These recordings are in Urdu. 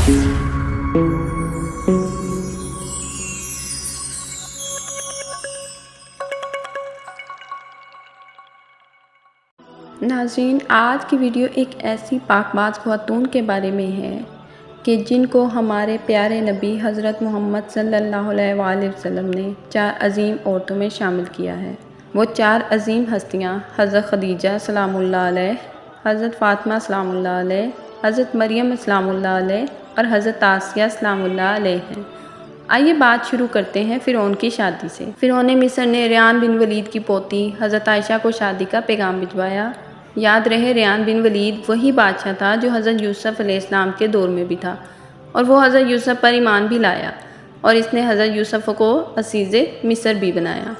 ناظرین، آج کی ویڈیو ایک ایسی پاک باز خاتون کے بارے میں ہے کہ جن کو ہمارے پیارے نبی حضرت محمد صلی اللہ علیہ وآلہ وسلم نے 4 عظیم عورتوں میں شامل کیا ہے۔ وہ 4 عظیم ہستیاں حضرت خدیجہ سلام اللہ علیہ، حضرت فاطمہ سلام اللہ علیہ، حضرت مریم سلام اللہ علیہ اور حضرت آسیہ سلام اللہ علیہ ہیں۔ آئیے بات شروع کرتے ہیں فرعون کی شادی سے۔ فرعون مصر نے ریان بن ولید کی پوتی حضرت عائشہ کو شادی کا پیغام بھجوایا۔ یاد رہے، ریان بن ولید وہی بادشاہ تھا جو حضرت یوسف علیہ السلام کے دور میں بھی تھا، اور وہ حضرت یوسف پر ایمان بھی لایا، اور اس نے حضرت یوسف کو عزیز مصر بھی بنایا۔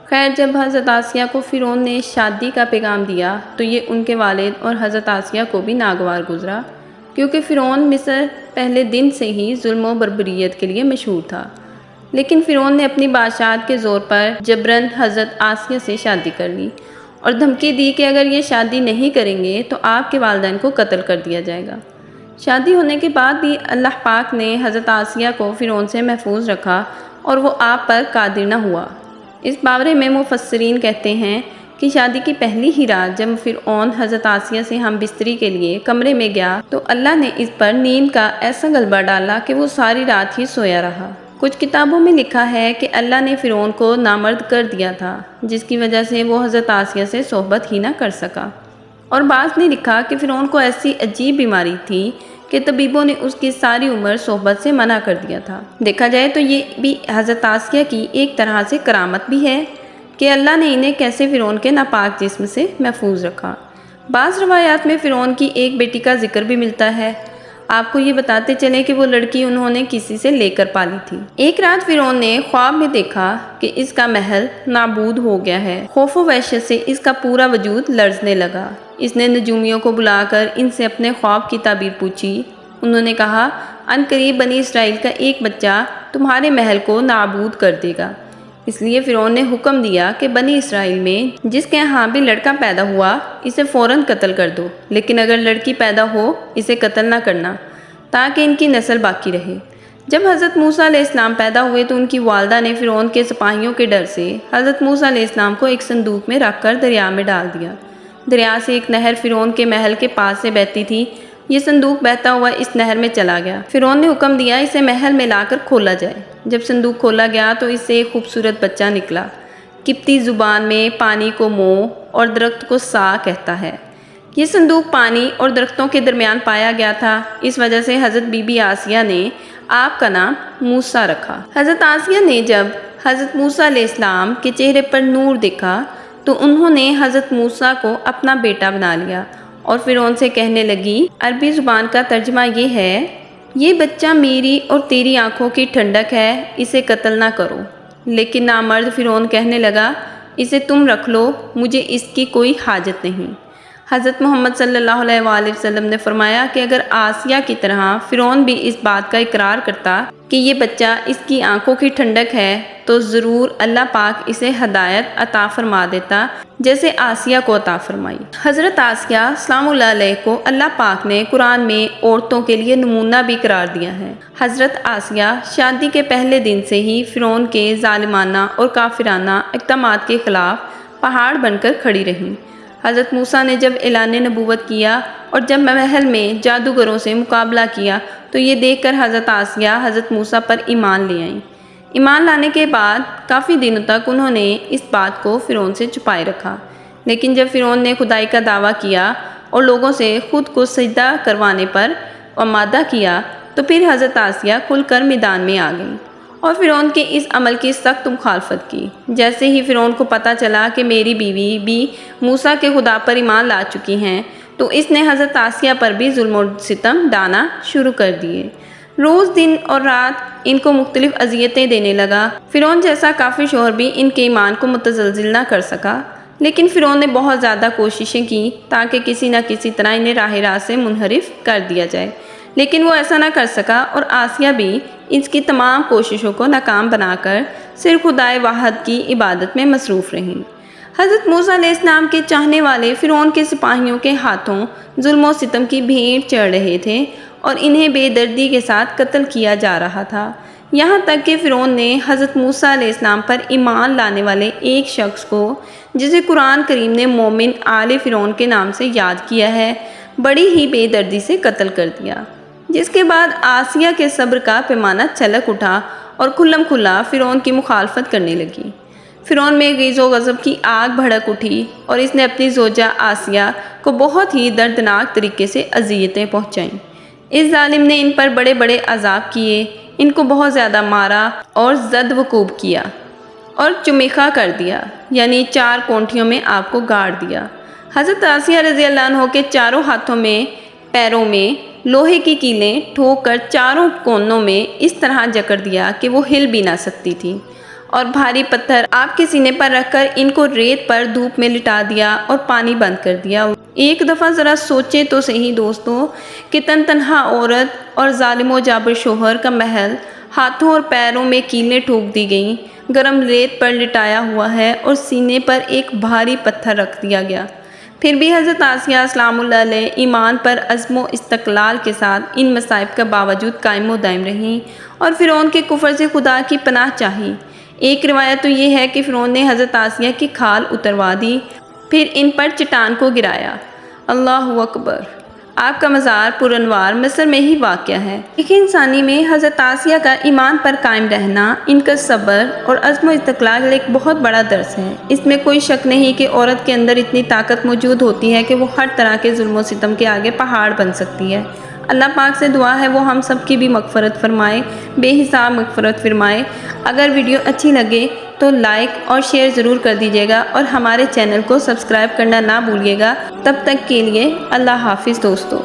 خیر، جب حضرت آسیہ کو فرعون نے شادی کا پیغام دیا تو یہ ان کے والد اور حضرت آسیہ کو بھی ناگوار گزرا، کیونکہ فرعون مصر پہلے دن سے ہی ظلم و بربریت کے لیے مشہور تھا۔ لیکن فرعون نے اپنی بادشاہت کے زور پر جبراً حضرت آسیہ سے شادی کر لی اور دھمکی دی کہ اگر یہ شادی نہیں کریں گے تو آپ کے والدین کو قتل کر دیا جائے گا۔ شادی ہونے کے بعد بھی اللہ پاک نے حضرت آسیہ کو فرعون سے محفوظ رکھا اور وہ آپ پر قادر نہ ہوا۔ اس بارے میں مفسرین کہتے ہیں کہ شادی کی پہلی ہی رات جب فرعون حضرت آسیہ سے ہم بستری کے لیے کمرے میں گیا تو اللہ نے اس پر نیند کا ایسا غلبہ ڈالا کہ وہ ساری رات ہی سویا رہا۔ کچھ کتابوں میں لکھا ہے کہ اللہ نے فرعون کو نامرد کر دیا تھا، جس کی وجہ سے وہ حضرت آسیہ سے صحبت ہی نہ کر سکا، اور بعض نے لکھا کہ فرعون کو ایسی عجیب بیماری تھی کہ طبیبوں نے اس کی ساری عمر صحبت سے منع کر دیا تھا۔ دیکھا جائے تو یہ بھی حضرت آسیہ کی ایک طرح سے کرامت بھی ہے کہ اللہ نے انہیں کیسے فرعون کے ناپاک جسم سے محفوظ رکھا۔ بعض روایات میں فرعون کی ایک بیٹی کا ذکر بھی ملتا ہے۔ آپ کو یہ بتاتے چلیں کہ وہ لڑکی انہوں نے کسی سے لے کر پالی تھی۔ ایک رات فرعون نے خواب میں دیکھا کہ اس کا محل نابود ہو گیا ہے۔ خوف و وحشت سے اس کا پورا وجود لرزنے لگا۔ اس نے نجومیوں کو بلا کر ان سے اپنے خواب کی تعبیر پوچھی۔ انہوں نے کہا، ان قریب بنی اسرائیل کا ایک بچہ تمہارے محل کو نابود کر دے گا۔ اس لیے فرعون نے حکم دیا کہ بنی اسرائیل میں جس کے ہاں بھی لڑکا پیدا ہوا اسے فوراً قتل کر دو، لیکن اگر لڑکی پیدا ہو اسے قتل نہ کرنا، تاکہ ان کی نسل باقی رہے۔ جب حضرت موسیٰ علیہ السلام پیدا ہوئے تو ان کی والدہ نے فرعون کے سپاہیوں کے ڈر سے حضرت موسیٰ علیہ السلام کو ایک صندوق میں رکھ کر دریا میں ڈال دیا۔ دریا سے ایک نہر فرعون کے محل کے پاس سے بہتی تھی۔ یہ صندوق بہتا ہوا اس نہر میں چلا گیا۔ فرعون نے حکم دیا اسے محل میں لا کر کھولا جائے۔ جب صندوق کھولا گیا تو اس سے ایک خوبصورت بچہ نکلا۔ قبطی زبان میں پانی کو مو اور درخت کو سا کہتا ہے۔ یہ صندوق پانی اور درختوں کے درمیان پایا گیا تھا، اس وجہ سے حضرت بی بی آسیہ نے آپ کا نام موسیٰ رکھا۔ حضرت آسیہ نے جب حضرت موسیٰ علیہ السلام کے چہرے پر نور دیکھا تو انہوں نے حضرت موسیٰ کو اپنا بیٹا بنا لیا اور فرعون سے کہنے لگی، عربی زبان کا ترجمہ یہ ہے، یہ بچہ میری اور تیری آنکھوں کی ٹھنڈک ہے، اسے قتل نہ کرو۔ لیکن نامرد فرعون کہنے لگا، اسے تم رکھ لو، مجھے اس کی کوئی حاجت نہیں۔ حضرت محمد صلی اللہ علیہ وآلہ وسلم نے فرمایا کہ اگر آسیہ کی طرح فرعون بھی اس بات کا اقرار کرتا کہ یہ بچہ اس کی آنکھوں کی ٹھنڈک ہے تو ضرور اللہ پاک اسے ہدایت عطا فرما دیتا جیسے آسیہ کو عطا فرمائی۔ حضرت آسیہ سلام اللہ علیہ کو اللہ پاک نے قرآن میں عورتوں کے لیے نمونہ بھی قرار دیا ہے۔ حضرت آسیہ شادی کے پہلے دن سے ہی فرعون کے ظالمانہ اور کافرانہ اقدامات کے خلاف پہاڑ بن کر کھڑی رہیں۔ حضرت موسیٰ نے جب اعلان نبوت کیا اور جب محل میں جادوگروں سے مقابلہ کیا تو یہ دیکھ کر حضرت آسیہ حضرت موسیٰ پر ایمان لے آئیں۔ ایمان لانے کے بعد کافی دنوں تک انہوں نے اس بات کو فرعون سے چھپائے رکھا، لیکن جب فرعون نے خدائی کا دعویٰ کیا اور لوگوں سے خود کو سجدہ کروانے پر آمادہ کیا تو پھر حضرت آسیہ کھل کر میدان میں آ گئیں اور فرعون کے اس عمل کی سخت مخالفت کی۔ جیسے ہی فرعون کو پتہ چلا کہ میری بیوی بھی موسیٰ کے خدا پر ایمان لا چکی ہیں تو اس نے حضرت آسیہ پر بھی ظلم و ستم ڈھانا شروع کر دیے۔ روز دن اور رات ان کو مختلف اذیتیں دینے لگا۔ فرعون جیسا کافر شوہر بھی ان کے ایمان کو متزلزل نہ کر سکا، لیکن فرعون نے بہت زیادہ کوششیں کی تاکہ کسی نہ کسی طرح انہیں راہ راست سے منحرف کر دیا جائے، لیکن وہ ایسا نہ کر سکا اور آسیہ بھی اس کی تمام کوششوں کو ناکام بنا کر صرف خدائے واحد کی عبادت میں مصروف رہیں۔ حضرت موسیٰ علیہ السلام کے چاہنے والے فرعون کے سپاہیوں کے ہاتھوں ظلم و ستم کی بھیٹ چڑھ رہے تھے اور انہیں بے دردی کے ساتھ قتل کیا جا رہا تھا، یہاں تک کہ فرعون نے حضرت موسیٰ علیہ السلام پر ایمان لانے والے ایک شخص کو، جسے قرآن کریم نے مومن آل فرعون کے نام سے یاد کیا ہے، بڑی ہی بے دردی سے قتل کر دیا، جس کے بعد آسیہ کے صبر کا پیمانہ چھلک اٹھا اور کھلم کھلا فرعون کی مخالفت کرنے لگی۔ فرعون میں غیظ و غضب کی آگ بھڑک اٹھی اور اس نے اپنی زوجہ آسیہ کو بہت ہی دردناک طریقے سے اذیتیں پہنچائیں۔ اس ظالم نے ان پر بڑے بڑے عذاب کیے، ان کو بہت زیادہ مارا اور زد وکوب کیا اور چمیخا کر دیا، یعنی 4 کونٹھیوں میں آپ کو گاڑ دیا۔ حضرت آسیہ رضی اللہ عنہ کے چاروں ہاتھوں میں پیروں میں لوہے کی کیلیں ٹھوک کر چاروں کونوں میں اس طرح جکڑ دیا کہ وہ ہل بھی نہ سکتی تھی، اور بھاری پتھر آپ کے سینے پر رکھ کر ان کو ریت پر دھوپ میں لٹا دیا اور پانی بند کر دیا۔ ایک دفعہ ذرا سوچیں تو صحیح دوستو کہ تنہا عورت اور ظالم و جابر شوہر کا محل ہاتھوں اور پیروں میں کیلیں ٹھوک دی گئیں، گرم ریت پر لٹایا ہوا ہے اور سینے پر ایک بھاری پتھر رکھ دیا گیا۔ پھر بھی حضرت آسیہ سلام اللہ علیہ ایمان پر عزم و استقلال کے ساتھ ان مصائب کا باوجود قائم و دائم رہیں اور فرعون کے کفر سے خدا کی پناہ چاہی۔ ایک روایت تو یہ ہے کہ فرعون نے حضرت آسیہ کی کھال اتروا دی، پھر ان پر چٹان کو گرایا۔ اللہ اکبر! آپ کا مزار پرانوار مصر میں ہی واقع ہے۔ ایک انسانی میں حضرت آسیہ کا ایمان پر قائم رہنا، ان کا صبر اور عزم و استقلال ایک بہت بڑا درس ہے۔ اس میں کوئی شک نہیں کہ عورت کے اندر اتنی طاقت موجود ہوتی ہے کہ وہ ہر طرح کے ظلم و ستم کے آگے پہاڑ بن سکتی ہے۔ اللہ پاک سے دعا ہے وہ ہم سب کی بھی مغفرت فرمائے، بے حساب مغفرت فرمائے۔ اگر ویڈیو اچھی لگے تو لائک اور شیئر ضرور کر دیجیے گا اور ہمارے چینل کو سبسکرائب کرنا نہ بھولیے گا۔ تب تک کے لیے اللہ حافظ دوستو۔